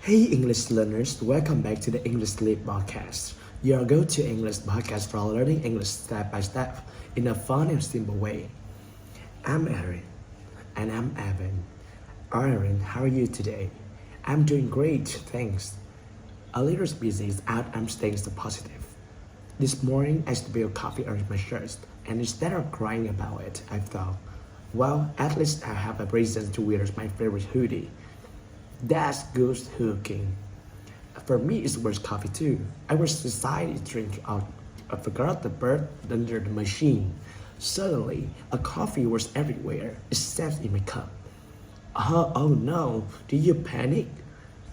Hey English learners, welcome back to the NHถี่podcast, your go-to English podcast for learning English step by step in a fun and simple way. I'm Aaron, and I'm Evan. Aaron, how are you today? I'm doing great, thanks. A little busy out, I'm staying so positive. This morning, I spilled coffee on my shirt, and instead of crying about it, I thought, well, at least I have a reason to wear my favorite hoodie. That's good hooking. For me, it was coffee too. I was deciding to drink out. I forgot the bird under the machine. Suddenly, a coffee was everywhere, except in my cup. Oh no, did you panic?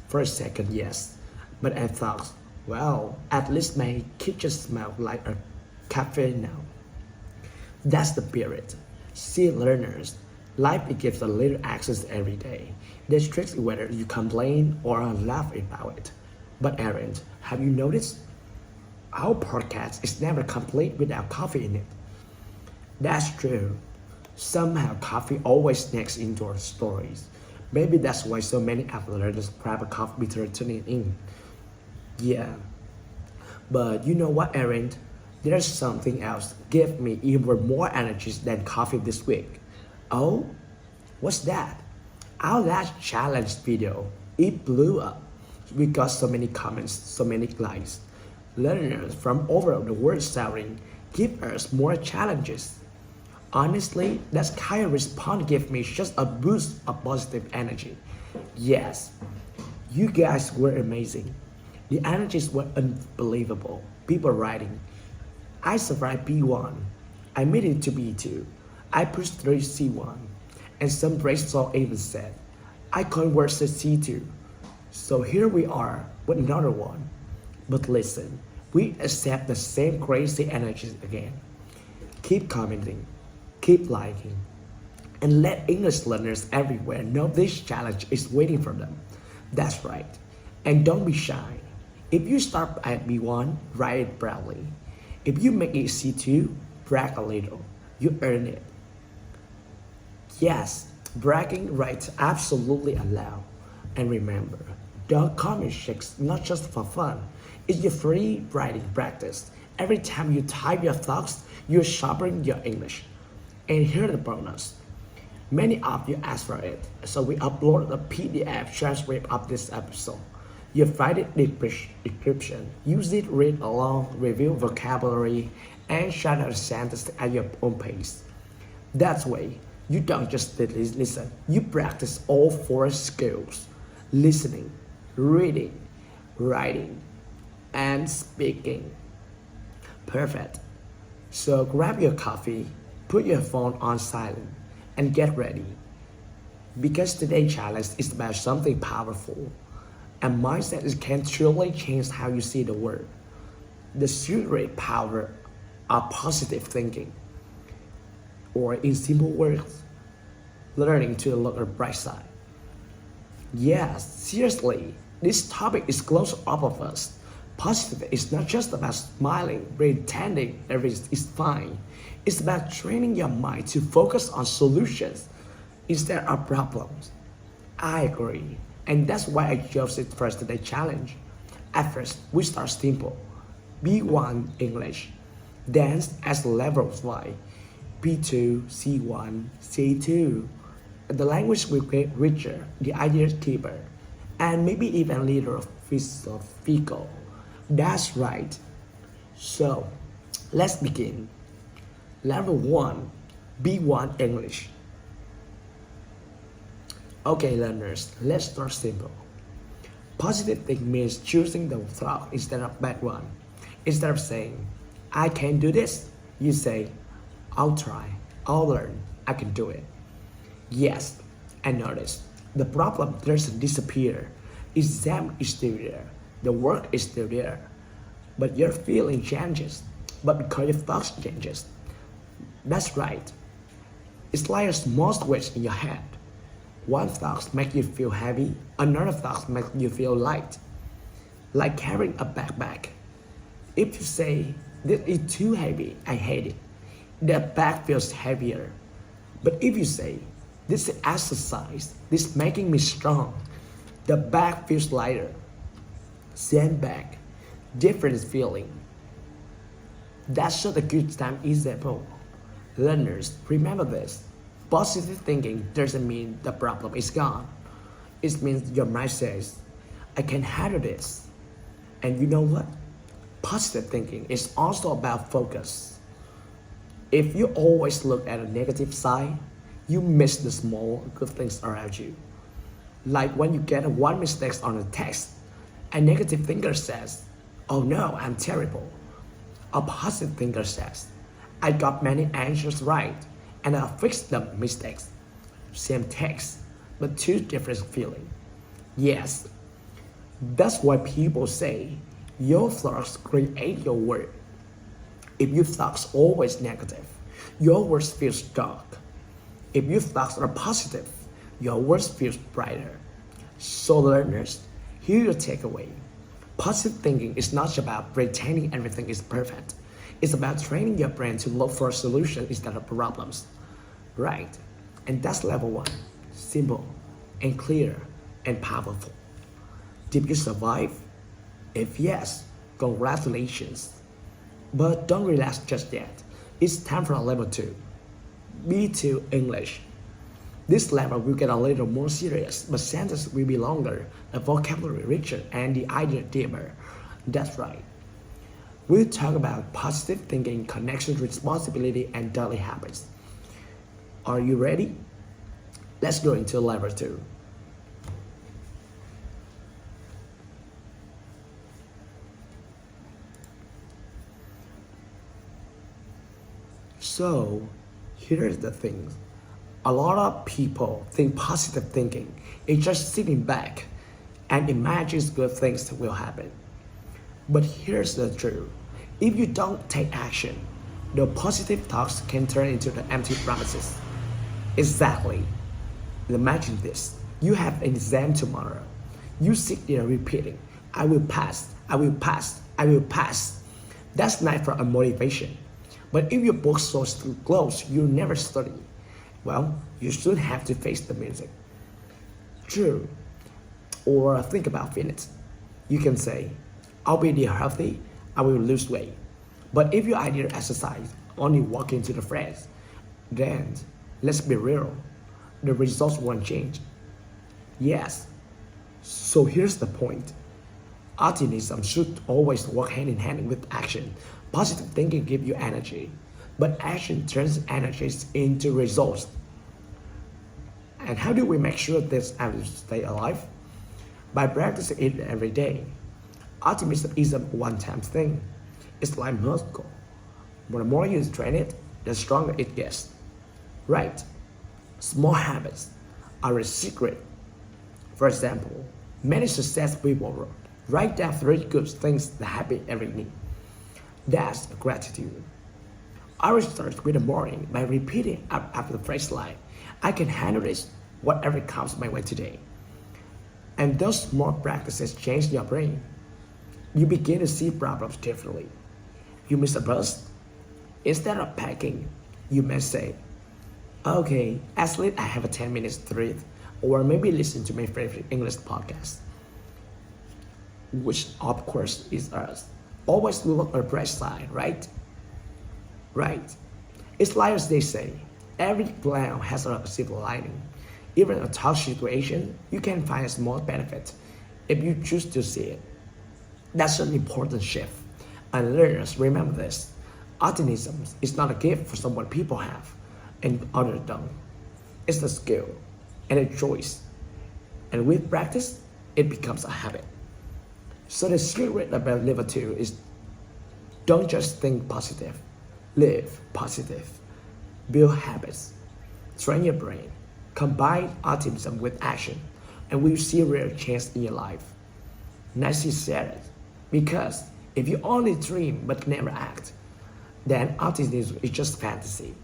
For a second, yes. But I thought, well, at least my kitchen smelled like a cafe now. That's the spirit. See, learners, life gives a little access every day. There's tricks whether you complain or laugh about it. But Aaron, have you noticed? Our podcast is never complete without coffee in it. That's true. Somehow coffee always sneaks into our stories. Maybe that's why so many app learners grab a coffee before tuning in. Yeah. But you know what, Aaron? There's something else give me even more energy than coffee this week. Oh? What's that? Our last challenge video, it blew up. We got so many comments, so many likes. Learners from all over the world shouting, give us more challenges. Honestly, that kind of response gave me just a boost of positive energy. Yes, you guys were amazing. The energies were unbelievable. People writing, I survived B1. I made it to B2. I pushed through C1. And some brainstorm even said, I converted C2. So here we are with another one. But listen, we accept the same crazy energies again. Keep commenting, keep liking, and let English learners everywhere know this challenge is waiting for them. That's right. And don't be shy. If you start at B1, write it proudly. If you make it C2, brag a little. You earn it. Yes, bragging rights absolutely allowed. And remember, don't comment checks not just for fun. It's your free writing practice. Every time you type your thoughts, you're sharpening your English. And here's the bonus. Many of you asked for it, so we uploaded a PDF transcript of this episode. You find it in the description. Use it, read along, review vocabulary, and shout out sentences at your own pace. That way, you don't just listen, you practice all four skills: listening, reading, writing, and speaking. Perfect. So grab your coffee, put your phone on silent, and get ready. Because today's challenge is about something powerful. A mindset can truly change how you see the world. The secret power of positive thinking. Or in simple words, learning to look at the bright side. Yes, seriously, this topic is close to all of us. Positive is not just about smiling, pretending everything is fine. It's about training your mind to focus on solutions instead of problems. I agree, and that's why I chose it for today's challenge. At first, we start simple. B1 English. Then as levels Y. B2, C1, C2. The language will get richer, the ideas deeper, and maybe even a little philosophical. That's right. So, let's begin. Level 1, B1 English. Okay, learners, let's start simple. Positive thinking means choosing the thought instead of bad one. Instead of saying, I can't do this, you say, I'll try, I'll learn, I can do it. Yes, I noticed. The problem doesn't disappear. Exam is still there. The work is still there. But your feeling changes. But because your thoughts changes. That's right. It's like a small switch in your head. One thought makes you feel heavy, another thought makes you feel light. Like carrying a backpack. If you say, this is too heavy, I hate it, the bag feels heavier. But if you say, this is exercise, this is making me strong, The bag feels lighter. Same bag, different feeling. That's just a good time example. Learners, remember this. Positive thinking doesn't mean the problem is gone. It means your mind says, I can handle this. And you know what? Positive thinking is also about focus. If you always look at the negative side, you miss the small good things around you. Like when you get one mistake on a test, a negative thinker says, oh no, I'm terrible. A positive thinker says, I got many answers right and I fixed the mistakes. Same text, but two different feelings. Yes, that's why people say your thoughts create your word. If your thoughts are always negative, your words feel dark. If your thoughts are positive, your words feel brighter. So learners, here your takeaway. Positive thinking is not about pretending everything is perfect. It's about training your brain to look for a solution instead of problems. Right? And that's level 1. Simple and clear and powerful. Did you survive? If yes, congratulations. But don't relax just yet. It's time for level 2. B2 English. This level will get a little more serious, but sentences will be longer, the vocabulary richer, and the idea deeper. That's right. We'll talk about positive thinking, connection, responsibility, and daily habits. Are you ready? Let's go into level 2. So, here's the thing. A lot of people think positive thinking is just sitting back and imagine good things will happen. But here's the truth. If you don't take action, the positive thoughts can turn into the empty promises. Exactly. Imagine this. You have an exam tomorrow. You sit there repeating, I will pass, I will pass, I will pass. That's nice for a motivation. But if your book's so close, you never study. Well, you should have to face the music. True. Or think about fitness. You can say, I'll be healthy, I will lose weight. But if your idea exercise only walking to the friends, then let's be real, the results won't change. Yes. So here's the point. Optimism should always work hand in hand with action. Positive thinking gives you energy, but action turns energies into results. And how do we make sure this energy stay alive? By practicing it every day. Optimism isn't a one-time thing. It's like muscle. The more you train it, the stronger it gets. Right? Small habits are a secret. For example, many successful people write down 3 good things that happen every day. That's gratitude. I will start with the morning by repeating after the phrase like, I can handle this, whatever comes my way today. And those small practices change your brain. You begin to see problems differently. You miss a bus? Instead of packing, you may say, okay, at least I have a 10 minutes to read, or maybe listen to my favorite English podcast, which of course is us. Always look on the bright side, right? Right. It's like as they say, every cloud has a silver lining. Even in a tough situation, you can find a small benefit if you choose to see it. That's an important shift. And learners, remember this. Optimism is not a gift for someone people have and others don't. It's a skill and a choice. And with practice, it becomes a habit. So the secret about level 2 is don't just think positive, live positive, build habits, train your brain, combine optimism with action, and we'll see real change in your life. Nicely said it, because if you only dream but never act, then optimism is just fantasy.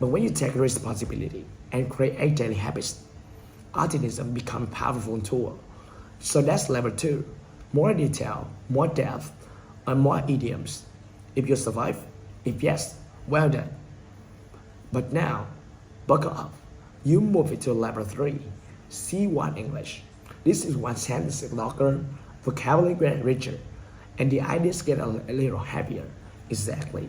But when you take responsibility and create daily habits, optimism becomes a powerful tool. So that's level 2. More detail, more depth, and more idioms. If you survive, if yes, well done. But now, buckle up. You move it to level 3, C1 English. This is one sentence is longer, vocabulary get richer, and the ideas get a little happier. Exactly.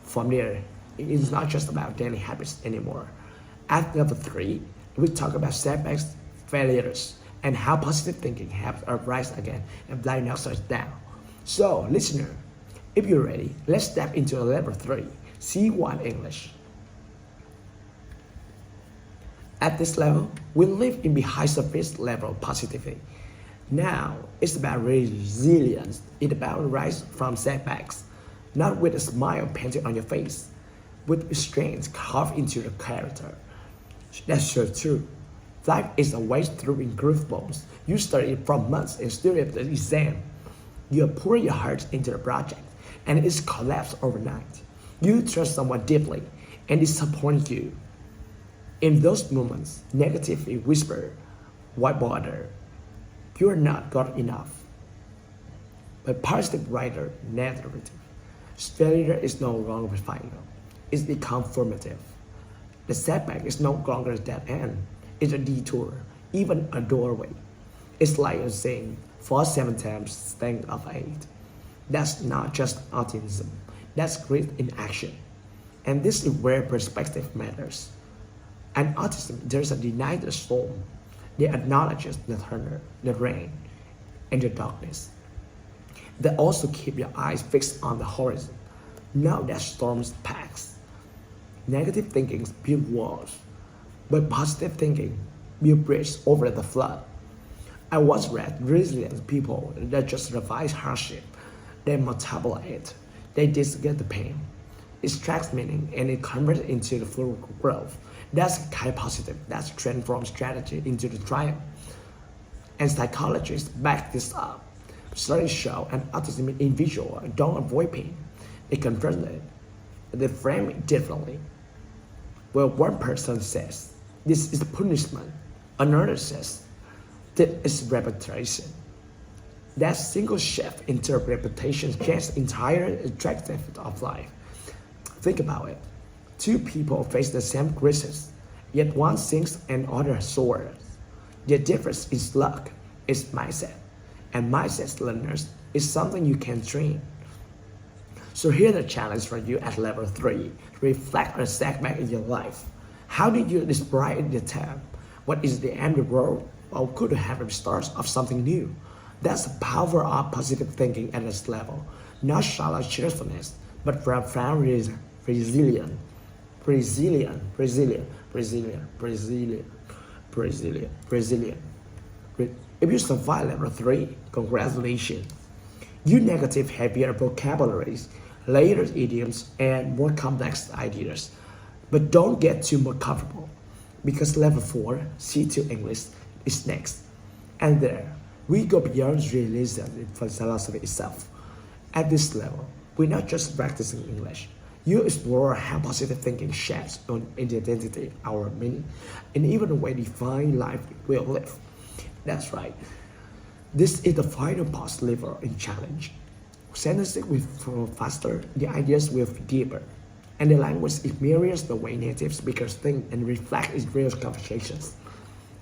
From there, it is not just about daily habits anymore. At level 3, we talk about setbacks, failures, and how positive thinking helps us rise again and blind knocks us down. So, listener, if you're ready, let's step into level 3, C1 English. At this level, we live in the high surface level positivity. Now, it's about resilience. It's about rise from setbacks, not with a smile painted on your face, with strength carved into your character. That's so true. Life is a way through incredibles. You study for months and study the exam. You pour your heart into the project, and it's collapsed overnight. You trust someone deeply, and it disappoints you. In those moments, negatively whisper, "Why bother? You're not good enough." But positive writer, narrative. Failure is no longer final. It's become formative. The setback is no longer a dead end. It's a detour, even a doorway. It's like a saying, fall 7 times, stand up 8. That's not just optimism. That's grit in action. And this is where perspective matters. And autism, there's a deny the storm. They acknowledge the thunder, the rain, and the darkness. They also keep your eyes fixed on the horizon. Now that storms pass. Negative thinking builds walls, but positive thinking builds bridges over the flood. I once read resilient people that just survive hardship. They multiply it. They discard the pain. It extracts meaning and it converts it into the full growth. That's kind of positive. That's transform strategy into the triumph. And psychologists back this up. Studies show an autistic individual don't avoid pain. They confront it. They frame it differently. Well, one person says, this is punishment. Another says, this is repetition. That single shift in interpretation changes the entire attractiveness of life. Think about it. 2 people face the same crisis, yet one sings and other soars. The difference is luck, is mindset. And mindset learners is something you can train. So here's the challenge for you at level 3. Reflect on a setback in your life. How did you describe the time? What is the end result? Or could have the start of something new? That's the power of positive thinking at this level. Not shallow cheerfulness, but profound resilience. Resilient. If you survive level 3, congratulations. You negative heavier vocabularies, later idioms, and more complex ideas. But don't get too more comfortable, because level 4, C2 English, is next. And there, we go beyond realism for philosophy itself. At this level, we're not just practicing English. You explore how positive thinking shapes our identity, our meaning, and even the way we define life we live. That's right. This is the final boss level in challenge. Sentences will flow faster, the ideas will be deeper, and the language it mirrors the way native speakers think and reflect in real conversations.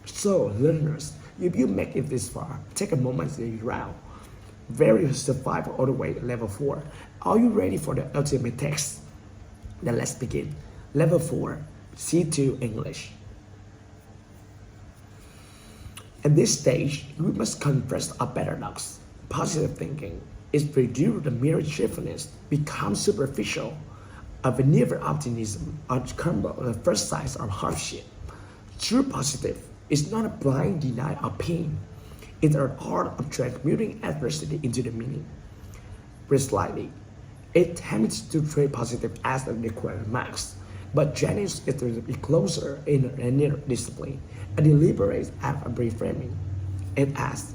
So, learners, if you make it this far, take a moment to round. Very survival all the way to level 4. Are you ready for the ultimate test? Then let's begin. Level 4, C2 English. At this stage, we must confess a paradox. Positive thinking is reduced to mere cheerfulness, becomes superficial. A veneer optimism or crumble at the first signs of hardship. True positive is not a blind denial of pain. It's an art of transmuting adversity into the meaning. Precisely, it attempts to treat positive as the required marks, but genius is to be closer in a inner discipline, a deliberate act of reframing. It asks,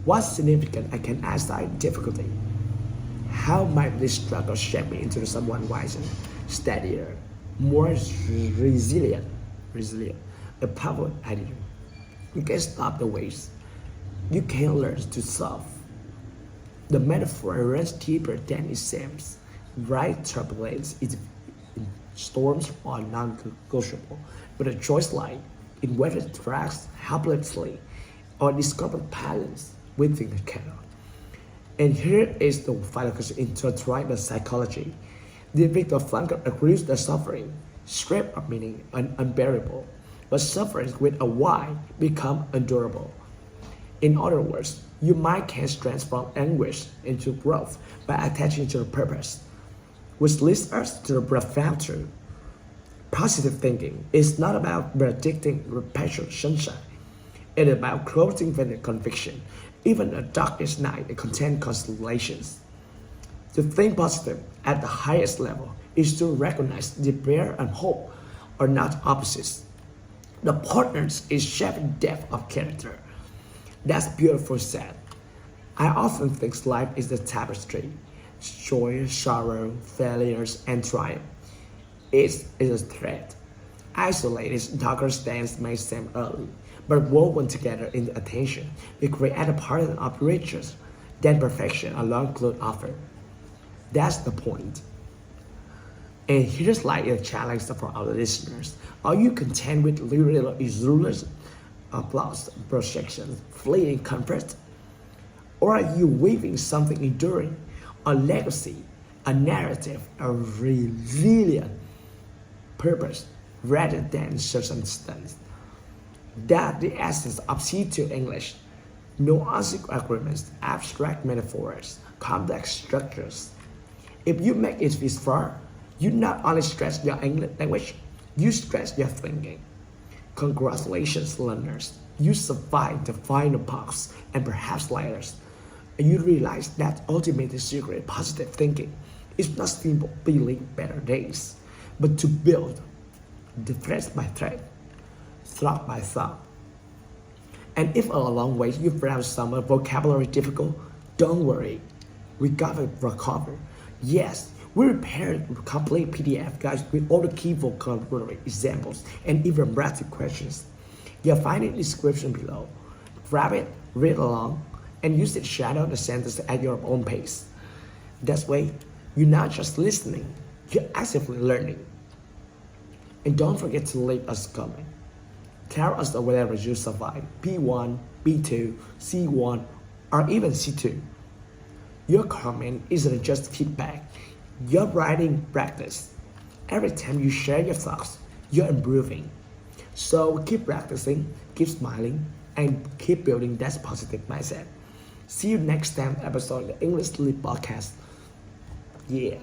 what's significant I can assign difficulty? How might this struggle shape me into someone wiser, steadier, more resilient, a powerful attitude? You can stop the waves. You can learn to solve. The metaphor runs deeper than it seems. Right turbulence is storms are non-negotiable, but a choice lies in whether it tracks helplessly or discover patterns within the character. And here is the final question intertwined with psychology. The Viktor Frankl agrees that suffering, stripped of meaning, and unbearable, but suffering with a Y become endurable. In other words, you might can transform anguish into growth by attaching to the purpose, which leads us to the profound truth. Positive thinking is not about predicting perpetual sunshine. It is about closing with the conviction, even the darkest night contains constellations. To think positive at the highest level is to recognize despair and hope are not opposites. The partners is shaping depth of character. That's beautiful said. I often think life is the tapestry, joy, sorrow, failures, and triumph. It is a thread. Isolated, darker strands may seem early, but woven together in attention, they create a pattern of riches than perfection alone could offer. That's the point. And here's like a challenge for our listeners. Are you content with little illusions, applause, projections, fleeting comfort? Or are you weaving something enduring, a legacy, a narrative, a resilient purpose rather than circumstance? That's the essence of C2 English. No agreements, abstract metaphors, complex structures. If you make it this far, you not only stretch your English language, you stretch your thinking. Congratulations, learners. You survived the final parts and perhaps later. And you realize that ultimate secret positive thinking is not simple building better days, but to build the thread by thread, thought by thought. And if along the way you found some vocabulary difficult, don't worry. We got it recovered. Yes, we prepared a complete PDF guides with all the key vocabulary examples and even practice questions. You'll find it in the description below. Grab it, read along, and use it to shadow the sentence at your own pace. That way, you're not just listening, you're actively learning. And don't forget to leave us a comment. Tell us whatever you survive, B1, B2, C1, or even C2. Your comment isn't just feedback, your writing practice. Every time you share your thoughts, you're improving. So keep practicing, keep smiling, and keep building that positive mindset. See you next time episode of the English Lit podcast. Yeah.